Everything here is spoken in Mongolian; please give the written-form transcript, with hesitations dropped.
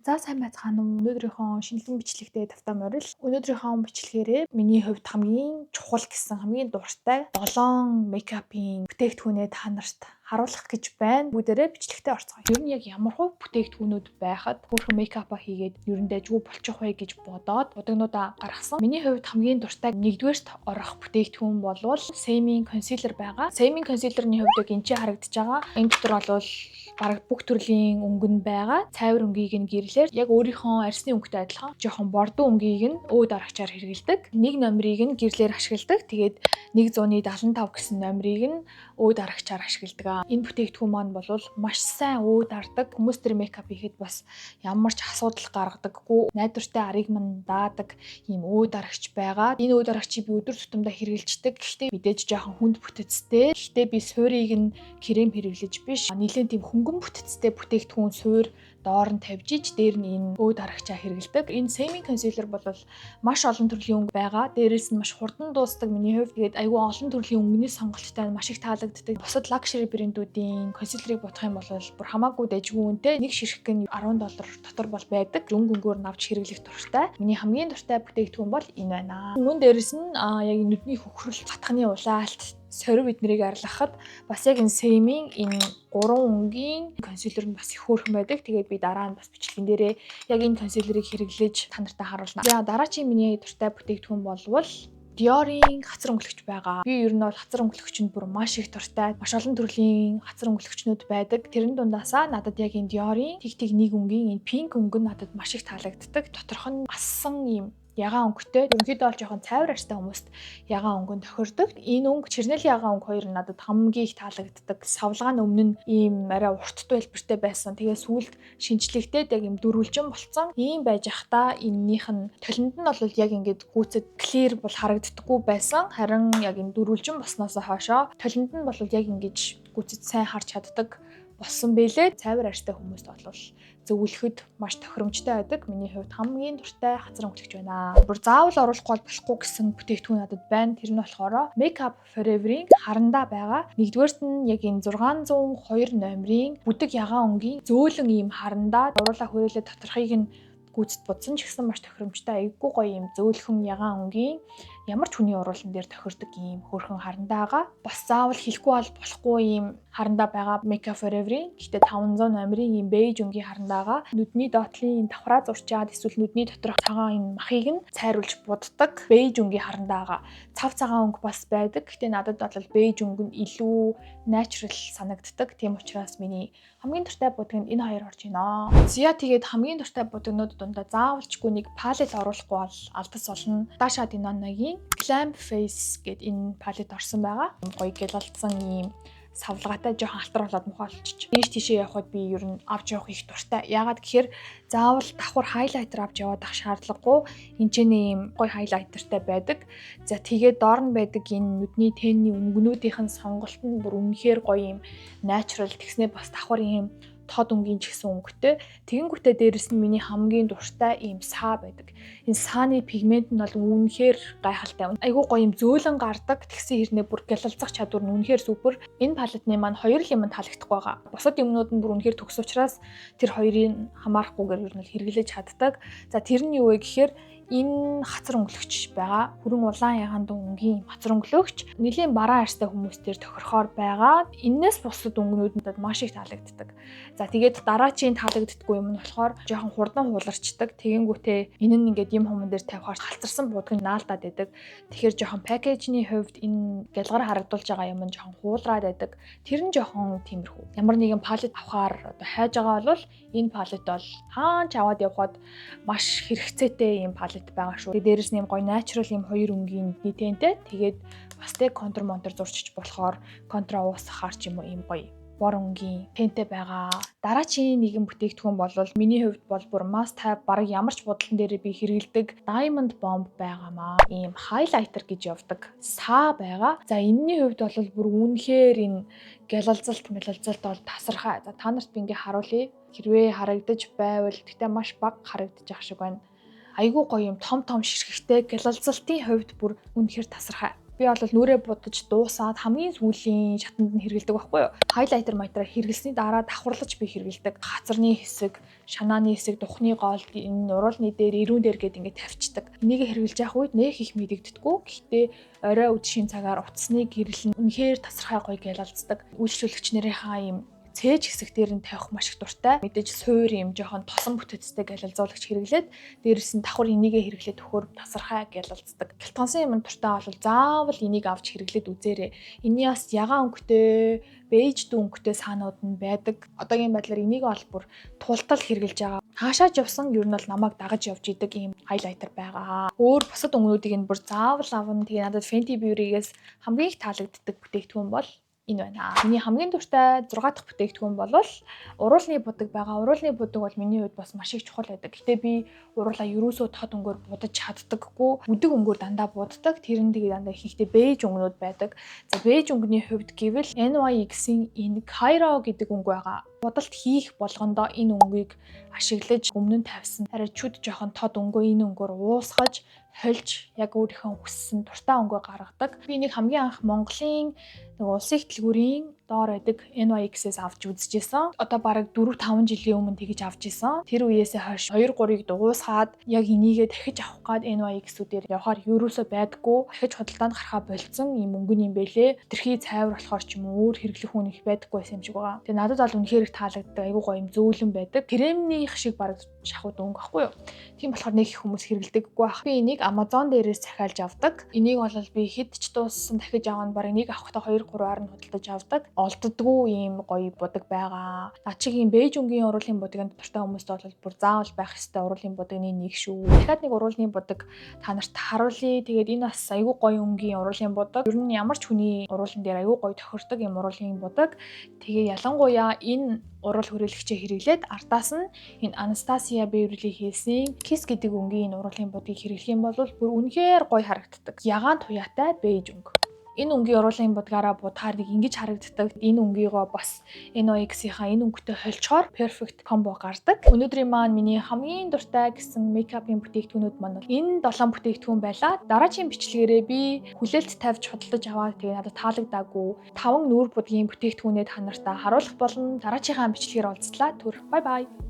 За сайн байцгаана уу? Өнөөдрийнхөө шинэлэн бичлэгтээ тавтан морил. Өнөөдрийнхөө бичлэгээрээ миний хувьд хамгийн чухал гэсэн хамгийн дуртай 7 мейкапын бүтээгдэхүүнээ та нарт харуулах гэж байна. Бүгдээрээ бичлэгтээ орцгоё. Ер нь яг ямар хөө бүтээгдэхүүнүүд байхад өөрхөн мейкапа хийгээд ерөндөө жгүй болчих вэ гэж бодоод бодогнуудаа гаргасан. Миний хувьд хамгийн дуртай нэгдүгээрт орох бүтээгдэхүүн болвол Semi concealer байгаа. Semi concealer-ний хувьд яг энэ чинь харагдаж байгаа. Энэ дотор болвол бараг бүх төрлийн өнгө нь байгаа. Цайвар өнгийг нь гэрлээр яг өөрийнхөө арсны өнгөтэй адилхан жоохон бордоо өнгийг нь өөд аргачаар хэрэглэдэг. Нэг номерыг нь гэрлээр ашигладаг. Тэгээд 175 гэсэн номерыг нь өөд аргачаар ашигладаг. Энэ бүтээгдэхүүн маань бол маш сайн өөд ардаг. Хүмүүс тэр мейкап хийхэд бас ямар ч асуудал гаргадаггүй. Найдвартай арыг мань даадаг ийм өөд аргач байгаа. Энэ өөд аргачийг би өдөр тутамдаа хэрэгжилдэг. Гэхдээ мэдээж жоохон хүнд бүтэцтэй. Гэхдээ би суурийг нь крем хэрэглэж биш. Нилээн тийм хөнгөн бүтэцтэй бүтээгдэхүүн суур доор нь тавьж иж дээр нь энэ өөд аргачаа хэрэглэдэг. Энэ Semi concealer бол маш олон төрлийн өнгө байгаа. Дээрээс нь маш хурдан дуусдаг миний хувьд. Тэгээд айгүй олон төрлийн өнгөний сонголттой маш их таалагддаг. Бусад luxury брэндүүдийн concealer-ыг бодох юм бол бүр хамаагүй дэжгүй үнэтэй. Нэг ширхэг нь $10 дотор бол байдаг. Өнгөөр навч хэрэглэх дуртай. Миний хамгийн дуртай бүтээгдэхүүн бол энэ байна. Мөн дээрээс нь яг нүдний хөхрөл, цатхны улаалт сорив эднэрийг арилгахад бас яг энэ Semi энэ 3 өнгийн консилер нь бас их хөөрхөн байдаг. Тэгээд би дараа нь бас бичлэгэн дээрээ яг энэ консилерыг хэрэглэж та нартай харуулна. За дараагийн миний дуртай бүтээгдэхүүн болвол Dior-ийн хацар өнгөлөгч байгаа. Би ер нь бол хацар өнгөлөгчөнд бүр маш их дуртай. Маш олон төрлийн хацар өнгөлөгчнүүд байдаг. Тэрэн дундаасаа надад яг энэ Dior-ийн тэг нэг өнгийн энэ pink өнгө нь надад маш их таалагддаг. Доторх нь ассан ийм ягаан өнгөтэй. Ерөнхийдөө бол жоохон цайвар арьстай хүмүүст ягаан өнгөнд тохирдог. Энэ өнгө Чирнэл ягаан өнгө хоёр нь надад хамгийн их таалагддаг. Савлгаа нь өмнө нь ийм арай урттай хэлбэртэй байсан. Тэгээ сүүлд шинжлэхтэй яг ийм дөрвөлжин болцсон. Ийм байж ахта энэнийх нь толинд нь бол яг ингээд гүйцэд clear бол харагддаггүй байсан. Харин яг энэ дөрвөлжин болсноос хойшоо толинд нь бол яг ингэж гүйцэд сайн харж чаддаг болсон бэлээ. Цайвар арьстай хүмүүст бол зөвлөхөд маш тохиромжтой байдаг. Миний хувьд хамгийн дуртай хацар өнгөлөгч байна. Бүр заавал оруулахгүй болохгүй гэсэн бүтээгдэхүүн надад байна. Тэр нь болохоор Makeup Forever-ийн харандаа байгаа. Нэгдүгээрт нь яг энэ 602 номерын бүдэг ягаан өнгийн зөөлөн ийм харандаа уруулаа хүрээлээ доторхыг нь гүйцэд бодсон ч гэсэн маш тохиромжтой айгүй гоё юм зөөлхөн ягаан өнгийн ямар ч хүний уруулан дээр тохирдог ийм хөөрхөн харандаага. Бас заавал хэлэхгүй болохгүй ийм харандаа байгаа Makeup Forever-ийн. Гэхдээ 500 номерын ийм бэж өнгийн харандаага нүдний доотлын давхраа зурчаад эсвэл нүдний доторх цагаан энэ махыг нь цайруулж буддаг бэж өнгийн харандаага. Цав цагаан өнгө бас байдаг. Гэхдээ надад бол бэж өнгө нь илүү natural санагддаг. Тийм учраас миний хамгийн дуртай будагт энэ хоёр орж байна. Зя тэгээд хамгийн дуртай будагнууд дундаа заавалчгүй нэг палет оруулахгүй бол алдас болно. Dasha Denona-гийн Glam Face гэдэг энэ палет орсон байгаа. Гоё гялалцсан ийм савлгаатай жоохон алтар болоод мухаа олчих. Ийш тийшээ явхад би ер нь авч явах их дуртай. Яагаад гэхээр заавал давхар хайлайтер авч яваад ах шаардлагагүй. Энд ч ийм гоё хайлайтертай байдаг. За тэгээд доор нь байдаг энэ нүдний тэнний өнгөнүүдийнх нь сонголт нь бүр үнэхээр гоё ийм natural тэгснээ бас давхар ийм тод өнгийн ч гэсэн өнгөтэй. Тэгэнгүүтээ дээрэс нь миний хамгийн дуртай ийм саа байдаг. Энэ сааны пигмент нь бол үнэхээр гайхалтай. Айгуу гоё юм зөөлөн гардаг. Тэгсэн хэрнээ бүр гялалзах чадвар нь үнэхээр супер. Энэ палетны маань хоёр юм таалагдах байгаа. Бусад юмнууд нь бүр үнэхээр төгс учраас тэр хоёрыг хамаарахгүйгээр ер нь хэрэглэж чаддаг. За тэр нь юу вэ гэхээр энэ хацар өнгөлөгч байгаа. Хүрэн улаан ягаан өнгийн хацар өнгөлөгч нэлийн бараан арьстай хүмүүстээр тохирохоор байгаа. Эннээс бусад өнгөнүүдэд маш их таалагддаг. За тэгээд дараачийн таалагддаггүй юм нь болохоор жоохон хурдан хууларчдаг. Тэгэнгүүтээ энэ нь ингээд юм хүмүүс дээр тавихаар халцарсан будаг наалдаад байдаг. Тэгэхээр жоохон пакэжний хувьд энэ гялгар харагдуулж байгаа юм нь жоохон хуулраад байдаг. Тэр нь жоохон тиймэрхүү. Ямар нэгэн палет авахаар хайж байгаа бол энэ палет бол хаач аваад явхад маш хэрэгцээтэй юм палет байгаа шүү. Тэгээд дээрэс нь юм гоё natural юм хоёр өнгийн нийтэнтэй. Тэгээд бас тэг контур монтор зурчиж болохоор контра уусахаар ч юм уу ийм гоё бор өнгийн тэнтэй байгаа. Дараагийн нэгэн бүтээгдэхүүн бол миний хувьд бол бүр must have баг ямар ч бодлон дээр би хэрэгэлдэг Diamond Bomb байгаамаа. Ийм highlighter гэж явдаг саа байгаа. За энэний хувьд бол бүр үнэхээр энэ гялалзалт бол тасархаа. За та нарт би ингээ харуулъя. Хэрвээ харагдаж байвал тэгтээ маш бага харагдаж ах шиг байна. Айгуу гоё юм том ширхэгтэй гялалзалтын хувьд бүр үнэхээр тасархаа. Би бол нүрээ будаж дуусаад хамгийн сүүлийн шатанд нь хэрэгэлдэг байхгүй юу? Хайлайтер матераа хэрэглэсний дараа давхарлаж би хэрэгэлдэг. Газарны хэсэг, шанааны хэсэг, духны гол энэ уруулны дээр, ирүүн дээр гээд ингээд тавьчихдаг. Энийг хэрэглэж явах үед нэх их мэдэгддэггүй. Гэхдээ орой үдшийн цагаар утасныг гэрлэн үнэхээр тасархай гоё гялалцдаг. Үйлчлүүлэгч нарынхаа юм цээж хэсэг дээр нь тавих маш их дуртай. Мэдээж суур юм жоохон тосон бүтэцтэй гялалзуулагч хэрэглээд дээрээс нь давхар энийгээ хэрэглээд өгөхөөр тасархай гялалцдаг. Гялтгансан юм дуртай бол заавал энийг авч хэрэглээд үзээрэй. Эний бас ягаан өнгөтэй, бэйж дүү өнгөтэй саанууд нь байдаг. Одоогийн байдлаар энийг бол бүр тултал хэрэглэж байгаа. Хаашаач явсан ер нь бол намайг дагаж явж идэг ийм хайлайтер байгаа. Өөр бусад өнгөнүүдийг нь бүр заавал авна. Тэгээ надад Fenty Beauty-гээс хамгийн их таалагддаг бүтээгдэхүүн бол энэ байна. Миний хамгийн дуртай 6 дахь бүтээгдэхүүн бол уруулны будаг байгаа. Уруулны будаг бол миний хувьд бас маш их чухал байдаг. Гэтэ би уруулаа ерөөсөө тод өнгөөр будаж чаддаггүй. Үдэг өнгөөр дандаа буддаг. Тэр нь тэгээ дандаа ихэнхдээ бэж өнгөнүүд байдаг. За бэж өнгөний хувьд гэвэл NYX-ийн энэ Cairo гэдэг өнгө байгаа. Будалт хийх болгондоо энэ өнгийг ашиглаж өмнө нь тавьсан. Арай чүд жоохон тод өнгөө энэ өнгөөр уусгаж хольж яг өөрийнхөө хүссэн дуртай өнгөө гаргадаг. Би нэг хамгийн анх Монголын нэг улсын хөтөлбөрийн доор байдаг NYX-ээс авч үзчихсэн. Одоо бараг 4-5 жилийн өмнө тэгэж авч исэн. Тэр үеэсээ хойш 2-3-ыг дуусгаад яг энийгээ дахиж авах гад NYX-үүдээр явахаар ерөөсөө байдаггүй. Дахиж худалдаанд гарахаа болцсон юм өнгөн юм бэлээ. Тэрхий цайвар болохоор ч юм уу өөр хэрэглэх хүн их байдаггүй байсан юм шиг байгаа. Тэгээ надад бол үнэхээр их таалагддаг. Айгуу гоё юм зөөлөн байдаг. Кремнийх шиг бараг шахууд өнгө байхгүй юу? Тийм болохоор нэг их хүмүүс хэрэглэдэггүй байх. Би энийг Amazon дээрээс захиалж авдаг. Энийг бол би хэд ч дууссан дахиж авах нь бараг нэг авахдаа 2-3-аар нь худалдаж авдаг. Олддгүй ийм гоё будаг байгаа. Наад шиг ийм бэж өнгийн уруулын будагт дуртай хүмүүст бол бүр заавал байх ёстой уруулын будагны нэг шүү. Дахиад нэг уруулын будаг та нарт харуулъя. Тэгээд энэ бас айгүй гоё өнгийн уруулын будаг. Ер нь ямар ч хүний уруулан дээр айгүй гоё тохирдог ийм уруулын будаг. Тэгээ ялангуяа энэ урал хүрээлэгчээ хэрэглээд артаас нь энэ Anastasia Beverly Hills-ийн Kiss гэдэг өнгийн энэ уруулын будгийг хэрэглэх юм бол бүр үнэхээр гоё харагддаг. Ягаан туяатай бэж өнгө. Энэ өнгийн уруулын будгаараа будахаар нэг ингэж харагддаг. Энэ öngийгөө бас NYX-ийнхаа энэ өнгөтэй холчоор perfect combo гардаг. Өнөөдрийн маань миний хамгийн дуртай гэсэн мейкапын бүтээгдэхүүнүүд маань бол энэ 7 бүтээгдэхүүн байлаа. Дараагийн бичлэгээрээ би хүлээлт тавьж худалдаж аваад тэгээ надад таалагдаагүй 5 нүүр будгийн бүтээгдэхүүнээ та нартай харуулах болно. Дараачихаа бичлэгээр уулзлаа. Түр. Bye bye.